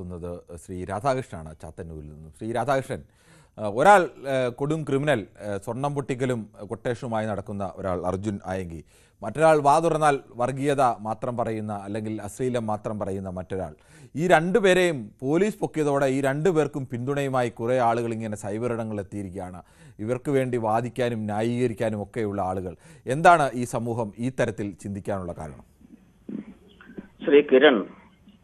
ചേരുന്നത് ശ്രീ രാധാകൃഷ്ണനാണ് ചാത്തന്നൂരിൽ നിന്നും. ശ്രീ രാധാകൃഷ്ണൻ, ഒരാൾ കൊടും ക്രിമിനൽ, സ്വർണം പൊട്ടിക്കലും കൊട്ടേഷനുമായി നടക്കുന്ന ഒരാൾ അർജുൻ ആയെങ്കിൽ, മറ്റൊരാൾ വാ തുറന്നാൽ വർഗീയത മാത്രം പറയുന്ന അല്ലെങ്കിൽ അശ്ലീലം മാത്രം പറയുന്ന മറ്റൊരാൾ. ഈ രണ്ടുപേരെയും പോലീസ് പൊക്കിയതോടെ ഈ രണ്ടുപേർക്കും പിന്തുണയുമായി കുറേ ആളുകൾ ഇങ്ങനെ സൈബർ ഇടങ്ങളിൽ എത്തിയിരിക്കുകയാണ്. ഇവർക്ക് വേണ്ടി വാദിക്കാനും ന്യായീകരിക്കാനും ഒക്കെയുള്ള ആളുകൾ. എന്താണ് ഈ സമൂഹം ഈ തരത്തിൽ ചിന്തിക്കാനുള്ള കാരണം? ശ്രീ കിരൺ,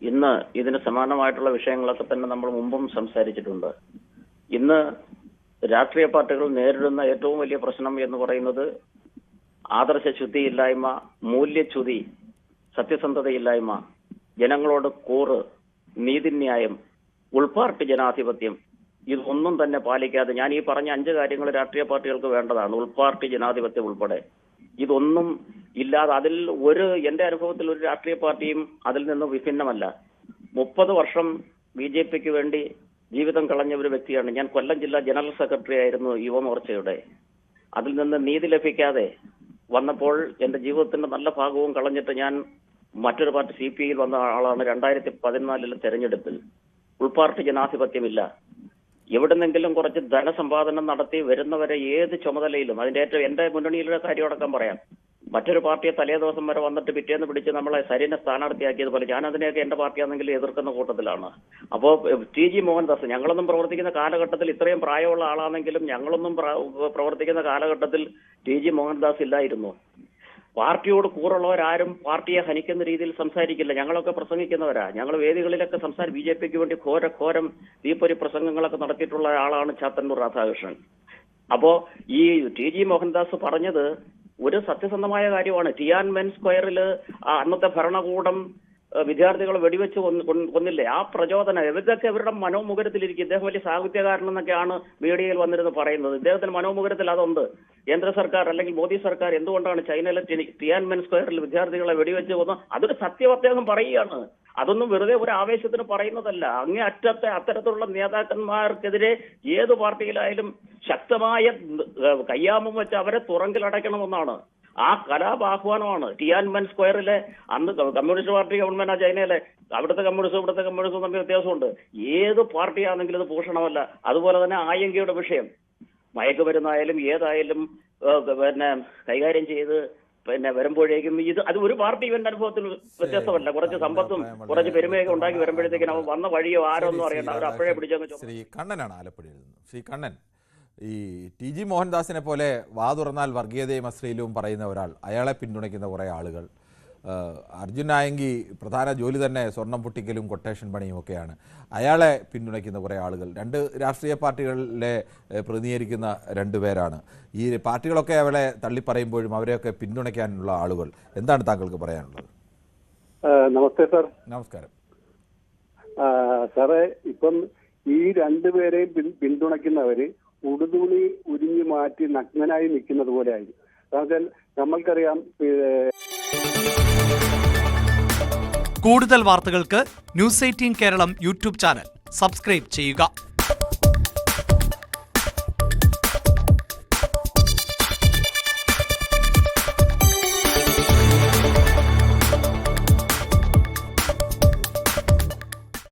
ഇന്ന് ഇതിന് സമാനമായിട്ടുള്ള വിഷയങ്ങളൊക്കെ തന്നെ നമ്മൾ മുമ്പും സംസാരിച്ചിട്ടുണ്ട്. ഇന്ന് രാഷ്ട്രീയ പാർട്ടികൾ നേരിടുന്ന ഏറ്റവും വലിയ പ്രശ്നം എന്ന് പറയുന്നത് ആദർശശുദ്ധിയില്ലായ്മ, മൂല്യച്യുതി, സത്യസന്ധതയില്ലായ്മ, ജനങ്ങളോട് കൂറ്, നീതിന്യായം, ഉൾപാർട്ടി ജനാധിപത്യം, ഇതൊന്നും തന്നെ പാലിക്കാതെ, ഞാൻ ഈ പറഞ്ഞ 5 കാര്യങ്ങൾ രാഷ്ട്രീയ പാർട്ടികൾക്ക് വേണ്ടതാണ്, ഉൾപാർട്ടി ജനാധിപത്യം ഉൾപ്പെടെ, ഇതൊന്നും ഇല്ലാതെ എന്റെ അനുഭവത്തിൽ ഒരു രാഷ്ട്രീയ പാർട്ടിയും അതിൽ നിന്ന് വിഭിന്നമല്ല. 30 വർഷം BJPക്ക് വേണ്ടി ജീവിതം കളഞ്ഞ ഒരു വ്യക്തിയാണ് ഞാൻ. കൊല്ലം ജില്ലാ ജനറൽ സെക്രട്ടറി ആയിരുന്നു യുവമോർച്ചയുടെ. അതിൽ നിന്ന് നീതി ലഭിക്കാതെ വന്നപ്പോൾ എന്റെ ജീവിതത്തിന്റെ നല്ല ഭാഗവും കളഞ്ഞിട്ട് ഞാൻ മറ്റൊരു പാർട്ടി CPIയിൽ വന്ന ആളാണ്. 2014 തെരഞ്ഞെടുപ്പിൽ ഉൾപാർട്ടി ജനാധിപത്യമില്ല. എവിടെന്നെങ്കിലും കുറച്ച് ധനസമ്പാദനം നടത്തി വരുന്നവരെ ഏത് ചുമതലയിലും, എന്റെ മുന്നണിയിലുള്ള കാര്യമടക്കം പറയാം, മറ്റൊരു പാർട്ടിയെ തലേ ദിവസം വരെ വന്നിട്ട് പിറ്റേന്ന് പിടിച്ച് നമ്മളെ സരിനെ സ്ഥാനാർത്ഥിയാക്കിയതുപോലെ ഞാൻ അതിനെയൊക്കെ എന്റെ പാർട്ടിയാണെങ്കിൽ എതിർക്കുന്ന കൂട്ടത്തിലാണ്. അപ്പോൾ TG മോഹൻദാസ്, ഞങ്ങളൊന്നും പ്രവർത്തിക്കുന്ന കാലഘട്ടത്തിൽ, ഇത്രയും പ്രായമുള്ള ആളാണെങ്കിലും ഞങ്ങളൊന്നും പ്രവർത്തിക്കുന്ന കാലഘട്ടത്തിൽ TG മോഹൻദാസ് ഇല്ലായിരുന്നു. പാർട്ടിയോട് കൂറുള്ളവരാരും പാർട്ടിയെ ഹനിക്കുന്ന രീതിയിൽ സംസാരിക്കില്ല. ഞങ്ങളൊക്കെ പ്രസംഗിക്കുന്നവരാ. ഞങ്ങൾ വേദികളിലൊക്കെ BJPക്ക് വേണ്ടി ഘോരം തീപ്പൊരി പ്രസംഗങ്ങളൊക്കെ നടത്തിയിട്ടുള്ള ആളാണ് ചാത്തന്നൂർ രാധാകൃഷ്ണൻ. അപ്പോ ഈ TG മോഹൻദാസ് പറഞ്ഞത് ഒരു സത്യസന്ധമായ കാര്യമാണ്. ടിയാൻമെൻ സ്ക്വയറിൽ അന്നത്തെ ഭരണകൂടം വിദ്യാർത്ഥികളെ വെടിവെച്ച് കൊന്നില്ലേ, ആ പ്രചോദനം ഇതൊക്കെ ഇവരുടെ മനോമുഖരത്തിലിരിക്കും. ഇദ്ദേഹം വലിയ സാഹിത്യകാരനെന്നൊക്കെയാണ് മീഡിയയിൽ വന്നിരുന്ന് പറയുന്നത്. ഇദ്ദേഹത്തിന് മനോമുഖരത്തിൽ അതുണ്ട്. കേന്ദ്ര സർക്കാർ അല്ലെങ്കിൽ മോദി സർക്കാർ എന്തുകൊണ്ടാണ് ചൈനയിലെ ടിയാൻമെൻ സ്ക്വയറിൽ വിദ്യാർത്ഥികളെ വെടിവെച്ച് കൊന്നു, അതൊരു സത്യം അദ്ദേഹം പറയുകയാണ്. അതൊന്നും വെറുതെ ഒരു ആവേശത്തിന് പറയുന്നതല്ല. അങ്ങേ അറ്റത്തെ അത്തരത്തിലുള്ള നേതാക്കന്മാർക്കെതിരെ ഏത് പാർട്ടിയിലായാലും ശക്തമായ കയ്യാമം വെച്ച് അവരെ തുറങ്കിലടയ്ക്കണമെന്നാണ്. ആ കലാപാഹ്വാനമാണ്. ടിയാൻമെൻ സ്ക്വയറിലെ അന്ന് കമ്മ്യൂണിസ്റ്റ് പാർട്ടി ഗവൺമെന്റ് ചൈനയിലെ, അവിടുത്തെ കമ്മ്യൂണിസ്റ്റും ഇവിടുത്തെ കമ്മ്യൂണിസ്റ്റും തമ്മിൽ വ്യത്യാസമുണ്ട്. ഏത് പാർട്ടിയാണെങ്കിലും ഇത് ഭൂഷണമല്ല. അതുപോലെ തന്നെ ആയങ്കിയുടെ വിഷയം, മയക്കുമരുന്നായാലും ഏതായാലും കൈകാര്യം ചെയ്ത് വരുമ്പോഴേക്കും അത് ഒരു പാർട്ടി ഇവന്റെ അനുഭവത്തിൽ വ്യത്യസ്തമല്ല. കുറച്ച് സമ്പത്തും കുറച്ച് പെരുമയൊക്കെ ഉണ്ടാക്കി വരുമ്പോഴത്തേക്കും അവൻ വന്ന വഴിയോ ആരോന്നും അറിയണ്ട, അവർ അപ്പോഴേ പിടിച്ചു. ശ്രീ കണ്ണനാണ് ആലപ്പുഴയിൽ നിന്ന്. ശ്രീ കണ്ണൻ, ഈ TG മോഹൻദാസിനെ പോലെ വാ തുറന്നാൽ വർഗീയതയും അശ്ലീലവും പറയുന്ന ഒരാൾ, അയാളെ പിന്തുണയ്ക്കുന്ന കുറേ ആളുകൾ, അർജുൻ ആയെങ്കിൽ പ്രധാന ജോലി തന്നെ സ്വർണം പൊട്ടിക്കലും കൊട്ടേഷൻ പണിയും ഒക്കെയാണ്, അയാളെ പിന്തുണയ്ക്കുന്ന കുറേ ആളുകൾ, 2 രാഷ്ട്രീയ പാർട്ടികളിലെ പ്രതിനിധീകരിക്കുന്ന 2 പേരാണ്. ഈ പാർട്ടികളൊക്കെ അവളെ തള്ളിപ്പറയുമ്പോഴും അവരെയൊക്കെ പിന്തുണയ്ക്കാനുള്ള ആളുകൾ. എന്താണ് താങ്കൾക്ക് പറയാനുള്ളത്? നമസ്തേ സാർ. നമസ്കാരം സാറേ, ഇപ്പം ഈ 2 പേരെയും പിന്തുണയ്ക്കുന്നവര് ഉടുതുണി ഉരിഞ്ഞു മാറ്റി നഗ്നനായി നിൽക്കുന്നത് പോലെ ആയി. കാരണം നമ്മൾക്കറിയാം, കൂടുതൽ വാർത്തകൾക്ക് News 18 Keralam YouTube channel subscribe ചെയ്യുക.